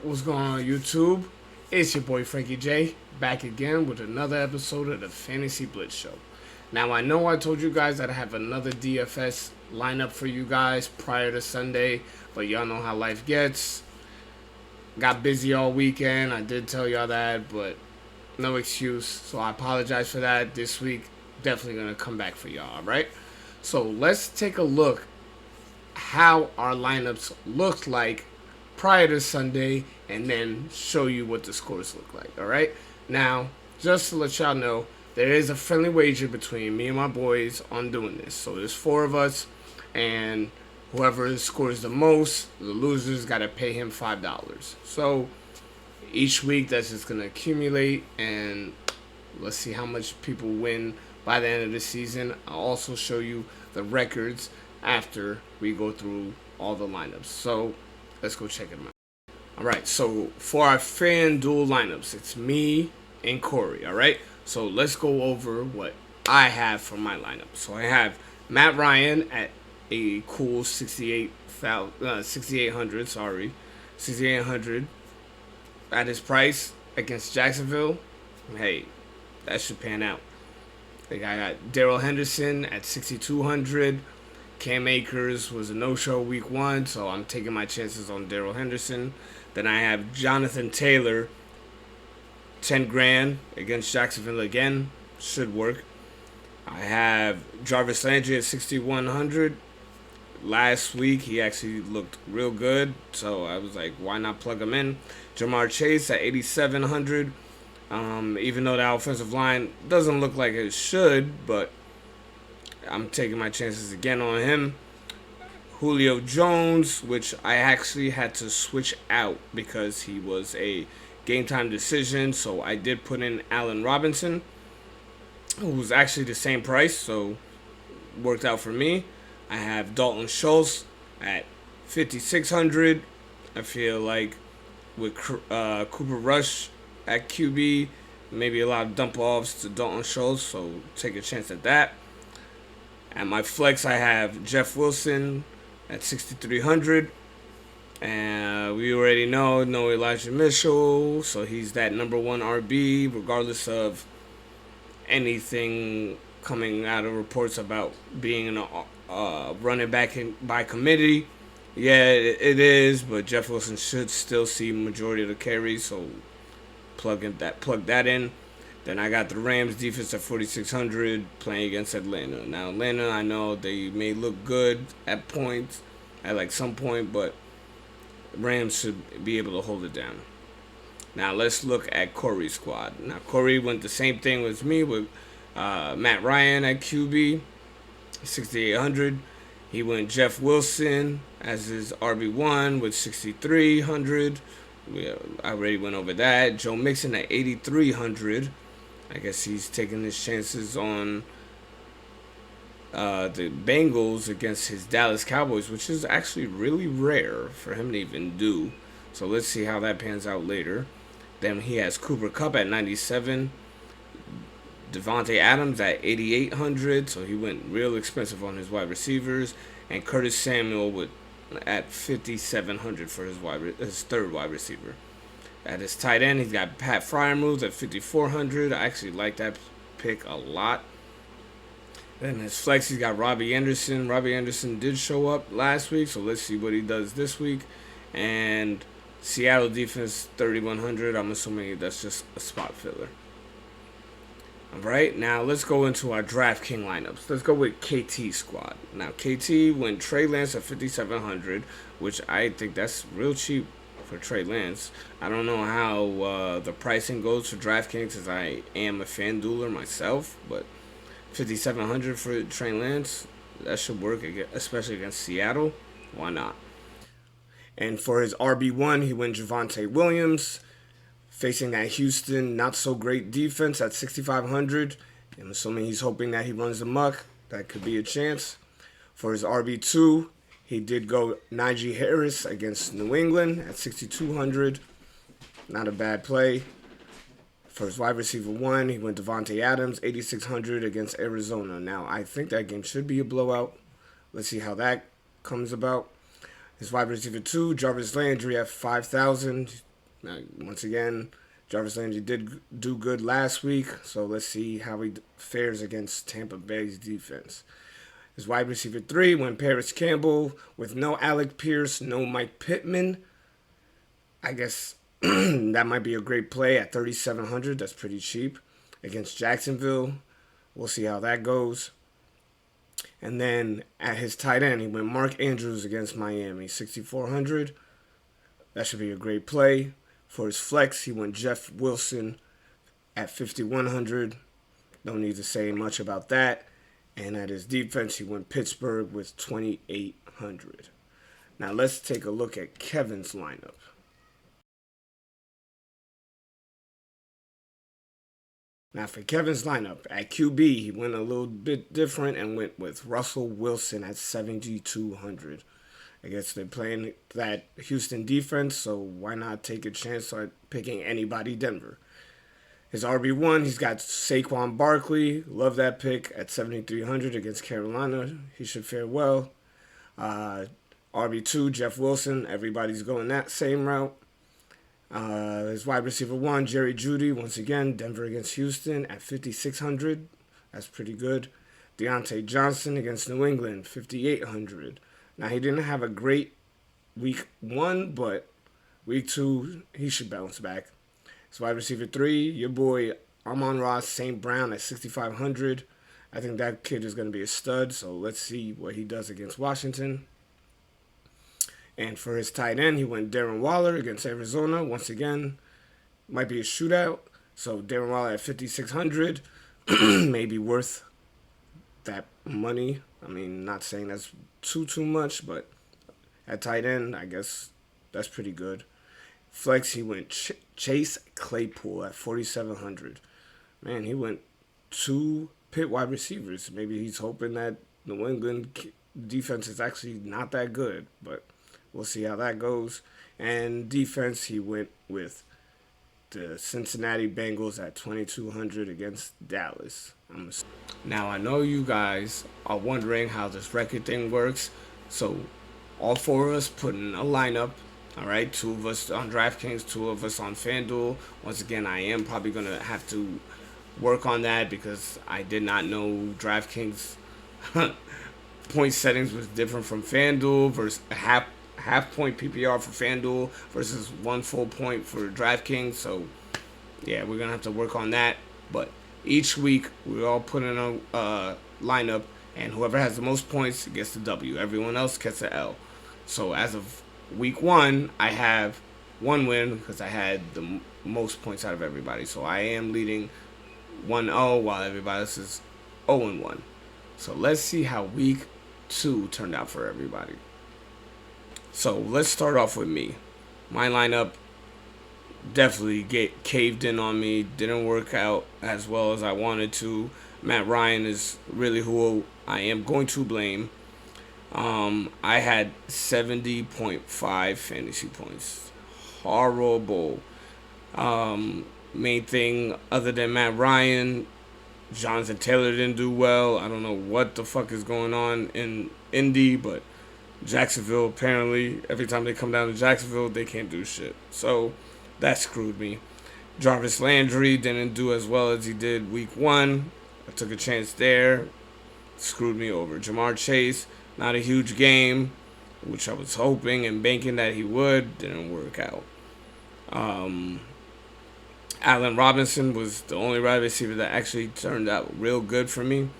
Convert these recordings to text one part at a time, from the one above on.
What's going on YouTube? It's your boy Frankie J, back again with another episode of the Fantasy Blitz Show. Now I know I told you guys that I have another DFS lineup for you guys prior to Sunday, but y'all know how life gets. Got busy all weekend, I did tell y'all that, but no excuse, so I apologize for that. This week, definitely going to come back for y'all, alright? So let's take a look how our lineups looked like prior to Sunday and then show you what the scores look like, alright? Now, just to let y'all know, there is a friendly wager between me and my boys on doing this. So there's 4 of us, and whoever scores the most, the loser's got to pay him $5. So each week that's just going to accumulate, and let's see how much people win by the end of the season. I'll also show you the records after we go through all the lineups. So let's go check them out. Alright, so for our FanDuel lineups, it's me and Corey, alright? So let's go over what I have for my lineup. So I have Matt Ryan at a cool 6,800, 6,800 at his price against Jacksonville. Hey, that should pan out. I got Darrell Henderson at 6,200. Cam Akers was a no-show week 1, so I'm taking my chances on Darrell Henderson. Then I have Jonathan Taylor, 10 grand against Jacksonville again. Should work. I have Jarvis Landry at 6,100. Last week, he actually looked real good, so I was like, why not plug him in? Jamar Chase at 8,700. Even though the offensive line doesn't look like it should, but I'm taking my chances again on him. Julio Jones, which I actually had to switch out because he was a game time decision, so I did put in Allen Robinson, who was actually the same price, so worked out for me. I have Dalton Schultz at 5,600. I feel like with Cooper Rush at QB, maybe a lot of dump offs to Dalton Schultz, so take a chance at that. At my flex, I have Jeff Wilson at 6,300. And we already know no Elijah Mitchell, so he's that number 1 RB, regardless of anything coming out of reports about being a running back by committee. Yeah, it is, but Jeff Wilson should still see majority of the carries, so plug that in. Then I got the Rams defense at 4,600 playing against Atlanta. Now Atlanta, I know they may look good at points, at like some point, but Rams should be able to hold it down. Now let's look at Corey's squad. Now Corey went the same thing with me with Matt Ryan at QB, 6,800. He went Jeff Wilson as his RB1 with 6,300. I already went over that. Joe Mixon at 8,300. I guess he's taking his chances on the Bengals against his Dallas Cowboys, which is actually really rare for him to even do. So let's see how that pans out later. Then he has Cooper Kupp at 97. Devontae Adams at 8,800. So he went real expensive on his wide receivers. And Curtis Samuel at 5,700 for his third wide receiver. At his tight end, he's got Pat Freiermuth at 5,400. I actually like that pick a lot. Then his flex, he's got Robbie Anderson. Robbie Anderson did show up last week, so let's see what he does this week. And Seattle defense, 3,100. I'm assuming that's just a spot filler. All right, now let's go into our DraftKings lineups. Let's go with KT squad. Now, KT went Trey Lance at 5,700, which I think that's real cheap for Trey Lance. I don't know how the pricing goes for DraftKings, as I am a FanDueler myself, but 5,700 for Trey Lance, that should work, especially against Seattle. Why not? And for his RB1, he went Javonte Williams, facing that Houston not-so-great defense at 6,500. I'm assuming he's hoping that he runs amok. That could be a chance. For his RB2, he did go Najee Harris against New England at 6,200. Not a bad play. For his wide receiver 1, he went Devontae Adams, 8,600 against Arizona. Now, I think that game should be a blowout. Let's see how that comes about. His wide receiver 2, Jarvis Landry at 5,000. Now, once again, Jarvis Landry did do good last week, so let's see how he fares against Tampa Bay's defense. His wide receiver 3 went Paris Campbell with no Alec Pierce, no Mike Pittman. I guess that might be a great play at 3,700. That's pretty cheap against Jacksonville. We'll see how that goes. And then at his tight end, he went Mark Andrews against Miami, 6,400. That should be a great play. For his flex, he went Jeff Wilson at 5,100. Don't need to say much about that. And at his defense, he went Pittsburgh with 2,800. Now let's take a look at Kevin's lineup. Now for Kevin's lineup, at QB, he went a little bit different and went with Russell Wilson at 7,200. I guess they're playing that Houston defense, so why not take a chance on picking anybody Denver? His RB1, he's got Saquon Barkley. Love that pick at 7,300 against Carolina. He should fare well. RB2, Jeff Wilson. Everybody's going that same route. His wide receiver 1, Jerry Jeudy. Once again, Denver against Houston at 5,600. That's pretty good. Deontay Johnson against New England, 5,800. Now, he didn't have a great week 1, but week 2, he should bounce back. His wide receiver 3, your boy Amon-Ra St. Brown at 6,500. I think that kid is going to be a stud, so let's see what he does against Washington. And for his tight end, he went Darren Waller against Arizona. Once again, might be a shootout. So Darren Waller at 5,600 may be worth that money. I mean, not saying that's too much, but at tight end, I guess that's pretty good. Flex, he went Chase Claypool at 4,700. Man, he went 2 Pitt wide receivers. Maybe he's hoping that New England defense is actually not that good, but we'll see how that goes. And defense, he went with the Cincinnati Bengals at 2,200 against Dallas. Now, I know you guys are wondering how this record thing works. So, all 4 of us put in a lineup. All right, 2 of us on DraftKings, 2 of us on FanDuel. Once again, I am probably going to have to work on that because I did not know DraftKings point settings was different from FanDuel versus half point PPR for FanDuel versus 1 full point for DraftKings. So, yeah, we're going to have to work on that. But each week, we all put in a lineup, and whoever has the most points gets the W. Everyone else gets the L. So, as of week 1, I have 1 win because I had the most points out of everybody. So, I am leading 1-0 while everybody else is 0-1. So, let's see how week 2 turned out for everybody. So let's start off with me. My lineup definitely caved in on me. Didn't work out as well as I wanted to. Matt Ryan is really who I am going to blame. I had 70.5 fantasy points. Horrible. Main thing, other than Matt Ryan, Jonathan Taylor didn't do well. I don't know what the fuck is going on in Indy, but Jacksonville, apparently, every time they come down to Jacksonville, they can't do shit. So, that screwed me. Jarvis Landry didn't do as well as he did week 1. I took a chance there. Screwed me over. Jamar Chase, not a huge game, which I was hoping and banking that he would. Didn't work out. Allen Robinson was the only wide receiver that actually turned out real good for me.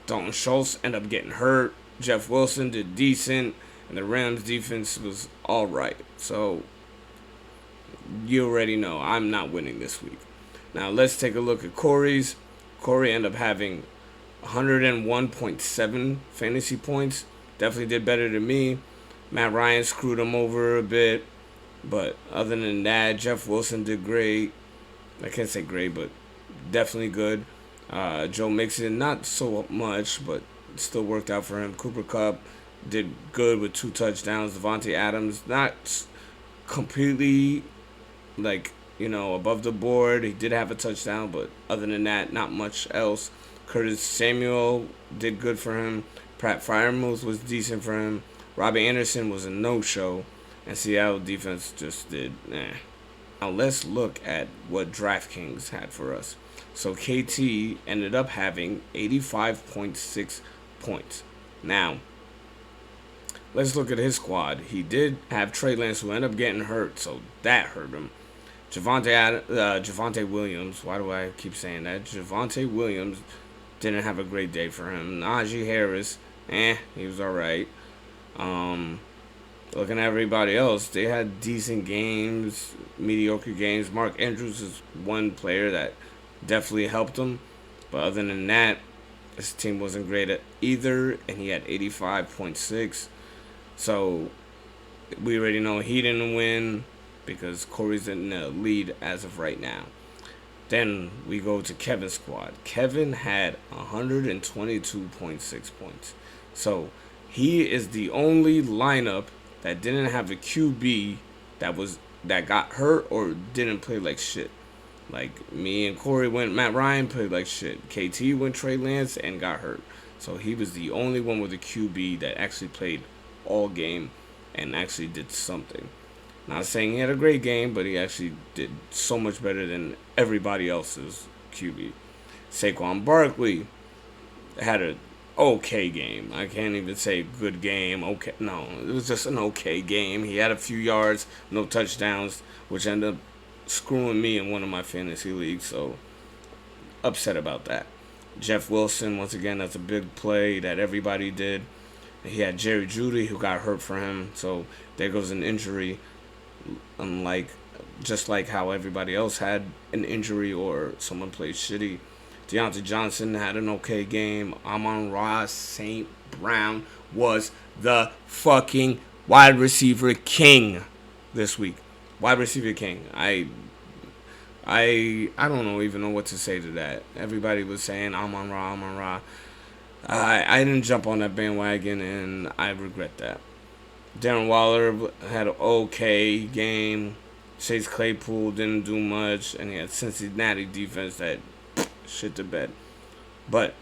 Dalton Schultz ended up getting hurt. Jeff Wilson did decent, and the Rams defense was all right. So, you already know I'm not winning this week. Now, let's take a look at Corey's. Corey ended up having 101.7 fantasy points. Definitely did better than me. Matt Ryan screwed him over a bit. But other than that, Jeff Wilson did great. I can't say great, but definitely good. Joe Mixon, not so much, but still worked out for him. Cooper Kupp did good with 2 touchdowns. Devontae Adams, not completely, above the board. He did have a touchdown, but other than that, not much else. Curtis Samuel did good for him. Pat Freiermuth was decent for him. Robbie Anderson was a no-show. And Seattle defense just did, Now let's look at what DraftKings had for us. So KT ended up having 85.6 points. Now, let's look at his squad. He did have Trey Lance, who ended up getting hurt, so that hurt him. Javonte Williams, why do I keep saying that? Javonte Williams didn't have a great day for him. Najee Harris, he was alright. Looking at everybody else, they had decent games, mediocre games. Mark Andrews is one player that definitely helped him. But other than that, his team wasn't great at either, and he had 85.6. So we already know he didn't win because Corey's in the lead as of right now. Then we go to Kevin's squad. Kevin had 122.6 points. So he is the only lineup that didn't have a QB that got hurt or didn't play like shit. Like me and Corey went Matt Ryan, played like shit. KT went Trey Lance and got hurt. So he was the only one with a QB that actually played all game and actually did something. Not saying he had a great game, but he actually did so much better than everybody else's QB. Saquon Barkley had a okay game. I can't even say good game. Okay, no, it was just an okay game. He had a few yards, no touchdowns, which ended up screwing me in one of my fantasy leagues. So upset about that. Jeff Wilson, once again, that's a big play that everybody did. He had Jerry Jeudy, who got hurt for him. So there goes an injury. Just like how everybody else had an injury or someone played shitty. Deontay Johnson had an okay game. Amon-Ra St. Brown was the fucking wide receiver king this week. Wide receiver king. I don't even know what to say to that. Everybody was saying Amon-Ra. I didn't jump on that bandwagon, and I regret that. Darren Waller had an okay game. Chase Claypool didn't do much, and he had Cincinnati defense that shit the bed. But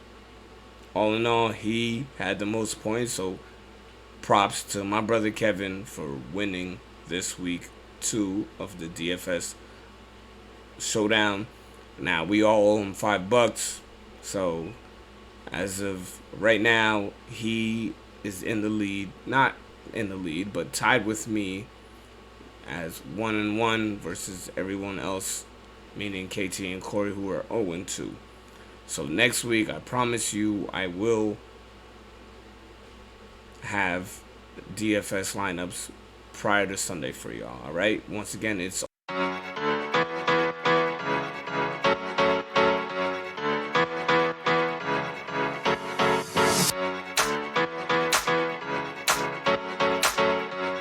all in all, he had the most points, so props to my brother Kevin for winning this week 2 of the DFS showdown. Now we all owe him $5, so as of right now, he is in the lead. Not in the lead, but tied with me as 1-1 versus everyone else, meaning KT and Corey, who are 0-2. So next week, I promise you, I will have DFS lineups prior to Sunday for y'all. All right. Once again, it's